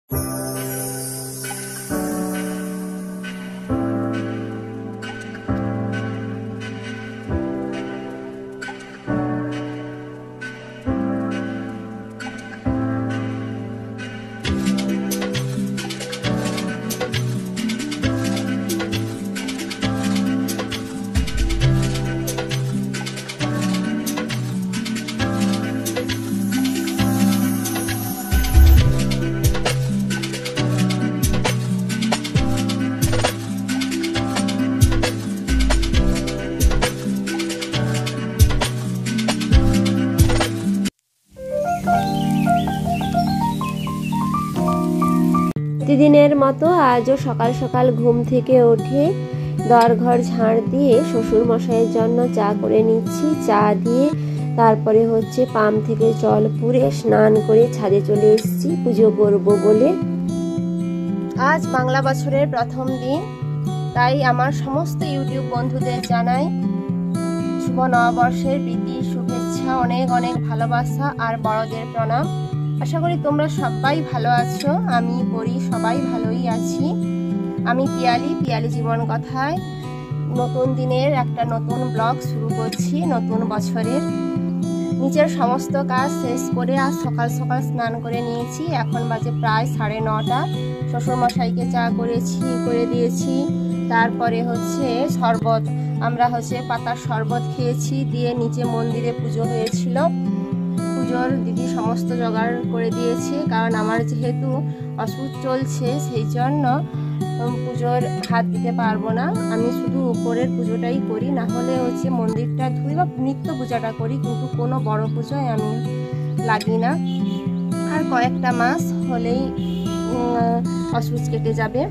প্রতিদিনের মতো আজও সকাল সকাল ঘুম থেকে উঠে দরঘর ঝাড় দিয়ে শ্বশুর মশাইয়ের জন্য চা করে নিচ্ছি। চা দিয়ে তারপরে হচ্ছে পাম্প থেকে জল পুরে স্নান করে ছাদে চলে এসেছি পুজো করব বলে। আজ বাংলা বছরের প্রথম দিন, তাই আমার সমস্ত ইউটিউব বন্ধুদের জানাই শুভ নববর্ষের প্রীতি শুভেচ্ছা, অনেক অনেক ভালোবাসা আর বড়দের প্রণাম। আশা করি তোমরা সবাই ভালো আছো, আমি পড়ি সবাই ভালোই আছি। আমি পিয়ালি জীবন কথায় নতুন দিনের একটা নতুন ব্লগ শুরু করছি নতুন বছরের। নিজের সমস্ত কাজ শেষ করে আজ সকাল সকাল স্নান করে নিয়েছি। এখন বাজে প্রায় 9:30। শ্বশুরমশাইকে চা করে দিয়েছি। তারপরে হচ্ছে শরবত, আমরা হচ্ছে পাতার শরবত খেয়েছি। দিয়ে নিচে মন্দিরে পুজো হয়েছিল, পুজোর দিদি সমস্ত জোগাড় করে দিয়েছে। কারণ আমার যেহেতু অসুখ চলছে সেই জন্য পুজোর হাত দিতে পারবো না, আমি শুধু উপরের পুজোটাই করি, না হলে হচ্ছে মন্দিরটা ধুই বা নিত্য পূজাটা করি, কিন্তু কোনো বড় পুজোয় আমি লাগি না। আর কয়েকটা মাস হলেই অসুখ কেটে যাবে।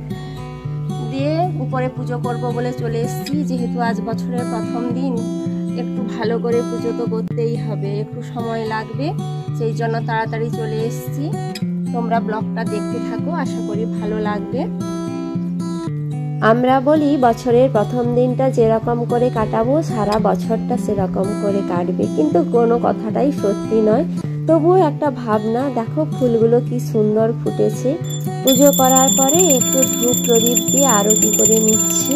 দিয়ে উপরে পুজো করব বলে চলে এসেছি। যেহেতু আজ বছরের প্রথম দিন, একটু ভালো করে পুজো তো করতেই হবে, একটু সময় লাগবে, সেই জন্য তাড়াতাড়ি চলে এসেছি। তোমরা ব্লগটা দেখতে থাকো, আশা করি ভালো লাগবে। আমরা বলি বছরের প্রথম দিনটা যেরকম করে কাটাবো সারা বছরটা সেরকম করে কাটবে, কিন্তু কোনো কথাটাই সত্যি নয়। তবুও একটা ভাবনা, দেখো ফুলগুলো কি সুন্দর ফুটেছে। পুজো করার পরে একটু ধূপ প্রদীপ দিয়ে আরতি করে নিচ্ছি।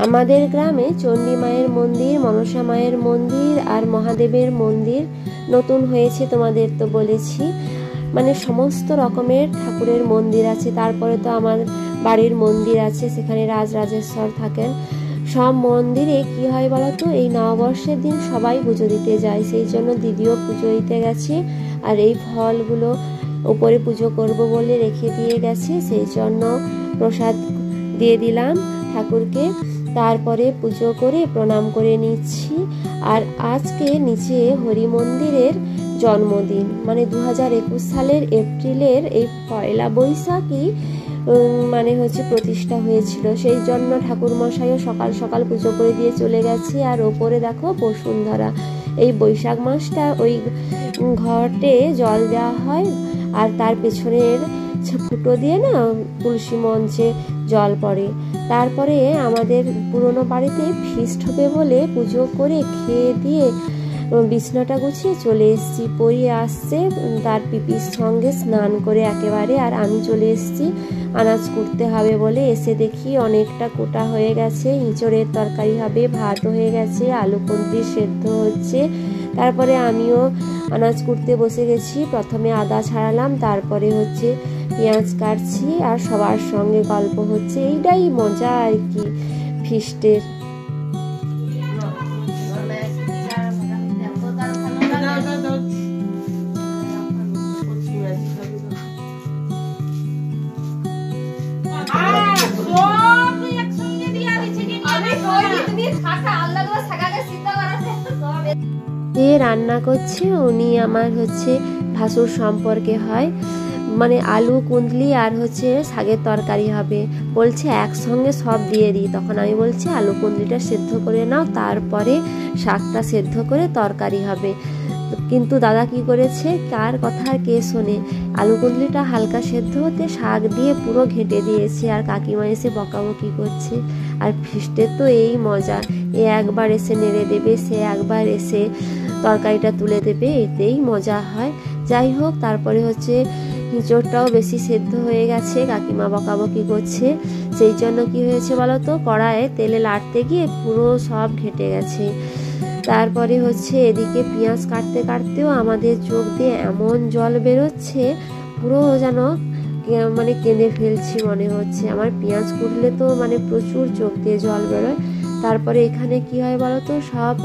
আমাদের গ্রামে চণ্ডী মায়ের মন্দির, মনসা মায়ের মন্দির আর মহাদেবের মন্দির নতুন হয়েছে, তোমাদের তো বলেছি। মানে সমস্ত রকমের ঠাকুরের মন্দির আছে। তারপরে তো আমার বাড়ির মন্দির আছে, সেখানে রাজরাজেশ্বর থাকেন। সব মন্দিরে কি হয় বলতো, এই নববর্ষের দিন সবাই পুজো দিতে যায়, সেই জন্য দিদিও পুজো দিতে গেছে। আর এই ফলগুলো উপরে পুজো করব বলে রেখে দিয়ে গেছে, সেই জন্য প্রসাদ দিয়ে দিলাম ঠাকুরকে। তারপরে পুজো করে প্রণাম করে নিচ্ছি। আর আজকে নিচে হরি মন্দিরের জন্মদিন, মানে 2021 সালের এপ্রিলের এই 1 বৈশাখী মানে হচ্ছে প্রতিষ্ঠা হয়েছিল, সেই জন্য ঠাকুর মশাইও সকাল সকাল পুজো করে দিয়ে চলে গেছে। আর ওপরে দেখো বসুন্ধরা, এই বৈশাখ মাসটা ওই ঘটে জল দেওয়া হয়, আর তার পেছনের ফুটো দিয়ে না তুলসী মঞ্চে জল পড়ে। তারপরে আমাদের পুরনো বাড়িতে ফিস্ট হবে বলে পুজো করে খেয়ে দিয়ে বিছনাটা গুছিয়ে চলে এসেছি। পরিয়ে আসছে তার পিপির সঙ্গে স্নান করে একেবারে, আর আমি চলে এসেছি আনাজ কুটতে হবে বলে। এসে দেখি অনেকটা কোটা হয়ে গেছে, ইঁচড়ের তরকারি হবে, ভাত হয়ে গেছে, আলু কুঁদরি সেদ্ধ হচ্ছে। তারপরে আমিও আনাজ কুটতে বসে গেছি। প্রথমে আদা ছাড়ালাম, তারপরে হচ্ছে পেঁয়াজ কাটছি, আর সবার সঙ্গে গল্প হচ্ছে। এইটাই মজা আর কি ফিস্টের। যে রান্না করছে উনি আমার হচ্ছে ভাসুর সম্পর্কে হয়, মানে আলু কুঁদলি আর হচ্ছে শাকের তরকারি হবে। বলছে একসঙ্গে সব দিয়ে দিই, তখন আমি বলছি আলু কুঁদলিটা সেদ্ধ করে নাও, তারপরে শাকটা সেদ্ধ করে তরকারি হবে। কিন্তু দাদা কি করেছে, কার কথা আর কে শোনে, আলু কুঁদলিটা হালকা সেদ্ধ হতে শাক দিয়ে পুরো ঘেঁটে দিয়েছে। আর কাকিমা এসে বকাবকি করছে। আর ফিস্টের তো এই মজা, এ একবার এসে নেড়ে দেবে, সে একবার এসে তরকারিটা তুলে দেবে, এতেই মজা হয়। যাই হোক, তারপরে হচ্ছে হিঁচড়টাও বেশি সেদ্ধ হয়ে গেছে, কাকিমা বকাবকি করছে। সেই জন্য কি হয়েছে বলো তো, কড়াইয়ে তেলে লাড়তে গিয়ে পুরো সব ঘেটে গেছে। তারপরে হচ্ছে এদিকে পেঁয়াজ কাটতে কাটতেও আমাদের চোখ দিয়ে এমন জল বেরোচ্ছে, পুরো যেন মানে কেঁদে ফেলছি মনে হচ্ছে। আমার পেঁয়াজ কুটলে তো মানে প্রচুর চোখ দিয়ে জল বেরোয়। তারপরে এখানে কি হয় বলো তো, সব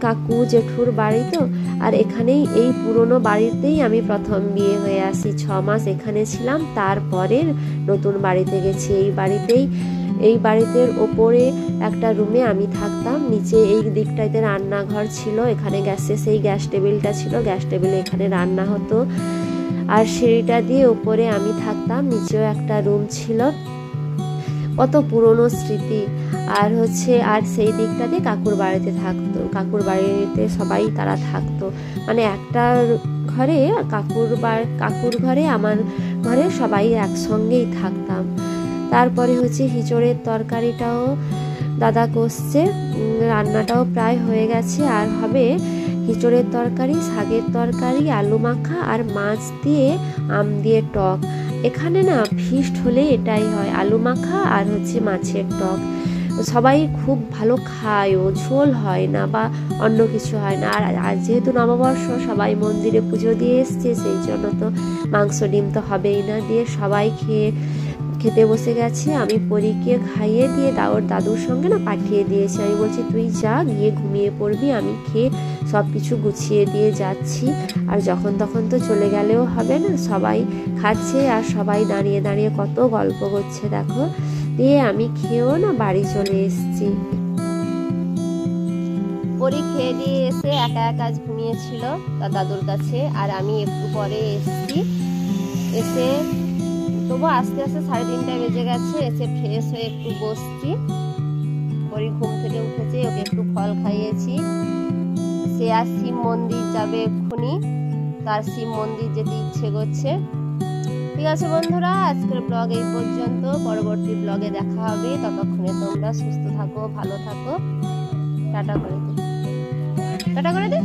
কাকু জেঠুর বাড়ি তো, আর এখানেই এই পুরনো বাড়িতেই আমি প্রথম বিয়ে হয়ে আসি। 6 মাস এখানে ছিলাম, তারপরে নতুন বাড়িতে গেছি। এই বাড়িতে ওপরে একটা রুমে আমি থাকতাম, নিচে এই দিকটাতে রান্নাঘর ছিল, এখানে সেই গ্যাস টেবিলটা ছিল, গ্যাস টেবিলে এখানে রান্না হতো। আর সিঁড়িটা দিয়ে উপরে আমি থাকতাম, নিচেও একটা রুম ছিল। কত পুরনো স্মৃতি। আর সেই দিকটাতে কাকুর বাড়িতে থাকতো, কাকুর বাড়িতে সবাই তারা থাকতো, মানে একটা ঘরে কাকুর ঘরে আমার ঘরে সবাই একসঙ্গেই থাকতাম। তারপরে হচ্ছে হিঁচড়ের তরকারিটাও দাদা কষছে, রান্নাটাও প্রায় হয়ে গেছে। আর হবে হিঁচড়ের তরকারি, শাকের তরকারি, আলু মাখা আর মাছ দিয়ে আম দিয়ে টক। এখানে না ফিস্ট হলে এটাই হয়, আলু মাখা আর হচ্ছে মাছের টক। সবাই খুব ভালো খায়, ও ঝোল হয় না বা অন্য কিছু হয় না। আর যেহেতু নববর্ষ, সবাই মন্দিরে পুজো দিয়ে এসছে, সেই জন্য তো মাংস ডিম তো হবেই না। দিয়ে সবাই খেতে বসে গেছে। আমি পরীকে খাইয়ে দিয়ে ওর দাদুর সঙ্গে না পাঠিয়ে দিয়েছি। আমি বলছি তুই যা, গিয়ে ঘুমিয়ে পড়বি, আমি খেয়ে সব কিছু গুছিয়ে দিয়ে যাচ্ছি। আর যখন তখন তো চলে গেলেও হবে না, সবাই খাচ্ছে আর সবাই দাঁড়িয়ে দাঁড়িয়ে কত গল্প করছে দেখো। দিয়ে আমি খেয়েও না বাড়ি চলে এসেছি। পরি খেয়ে দিয়ে এসে একা একা ঘুমিয়েছিল তার দাদুর কাছে, আর আমি একটু পরে এসেছি। এসে তবু আস্তে আস্তে 3:30 বেজে গেছে। এসে ফ্রেশ হয়ে একটু বসছি। পরি ঘুম থেকে উঠেছে, ওকে একটু ফল খাইয়েছি। সে আর শিব মন্দির যাবে এক্ষুনি, তার শিব মন্দির যেতে ইচ্ছে করছে। ঠিক আছে বন্ধুরা, আজকের ব্লগ এই পর্যন্ত। পরবর্তী ব্লগে দেখা হবে, ততক্ষণে তোমরা সুস্থ থাকো, ভালো থাকো। টাটা করে দে, টাটা করে দে।